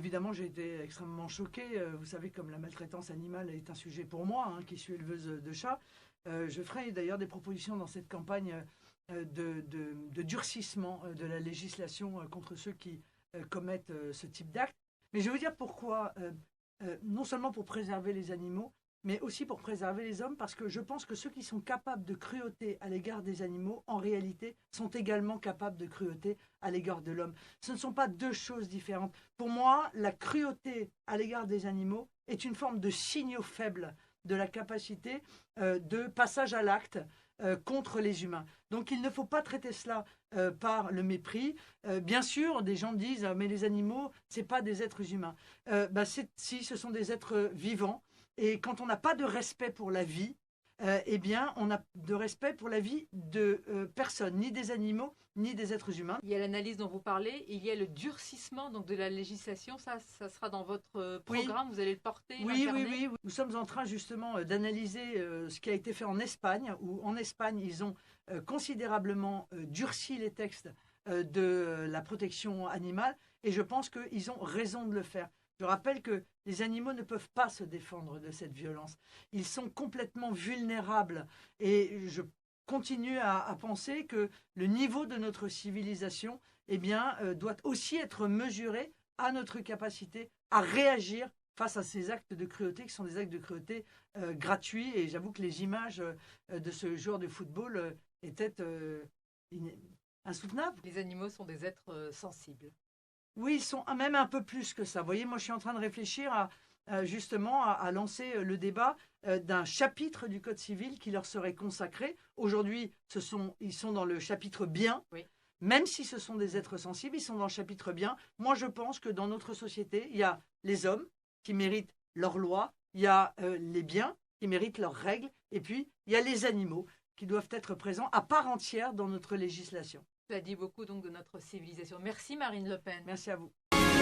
évidemment, j'ai été extrêmement choquée. Vous savez, comme la maltraitance animale est un sujet pour moi, hein, qui suis éleveuse de chats. Je ferai d'ailleurs des propositions dans cette campagne de durcissement de la législation contre ceux qui commettent ce type d'actes. Mais je vais vous dire pourquoi, non seulement pour préserver les animaux, mais aussi pour préserver les hommes, parce que je pense que ceux qui sont capables de cruauté à l'égard des animaux, en réalité, sont également capables de cruauté à l'égard de l'homme. Ce ne sont pas deux choses différentes. Pour moi, la cruauté à l'égard des animaux est une forme de signaux faible de la capacité de passage à l'acte contre les humains. Donc il ne faut pas traiter cela par le mépris. Bien sûr, des gens disent mais les animaux, c'est pas des êtres humains. Si, ce sont des êtres vivants. Et quand on n'a pas de respect pour la vie, eh bien, on a de respect pour la vie de personne, ni des animaux, ni des êtres humains. Il y a l'analyse dont vous parlez, il y a le durcissement donc, de la législation, ça sera dans votre programme, oui. Vous allez le porter, oui. Nous sommes en train justement d'analyser ce qui a été fait en Espagne, où en Espagne, ils ont considérablement durci les textes de la protection animale, et je pense qu'ils ont raison de le faire. Je rappelle que les animaux ne peuvent pas se défendre de cette violence. Ils sont complètement vulnérables. Et je continue à penser que le niveau de notre civilisation doit aussi être mesuré à notre capacité à réagir face à ces actes de cruauté qui sont des actes de cruauté gratuits. Et j'avoue que les images de ce joueur de football étaient insoutenables. Les animaux sont des êtres sensibles. Oui, ils sont même un peu plus que ça. Vous voyez, moi, je suis en train de réfléchir justement à lancer le débat d'un chapitre du Code civil qui leur serait consacré. Aujourd'hui, ils sont dans le chapitre bien. Oui. Même si ce sont des êtres sensibles, ils sont dans le chapitre bien. Moi, je pense que dans notre société, il y a les hommes qui méritent leurs lois, il y a les biens qui méritent leurs règles, et puis il y a les animaux qui doivent être présents à part entière dans notre législation. Ça dit beaucoup donc de notre civilisation. Merci Marine Le Pen. Merci à vous.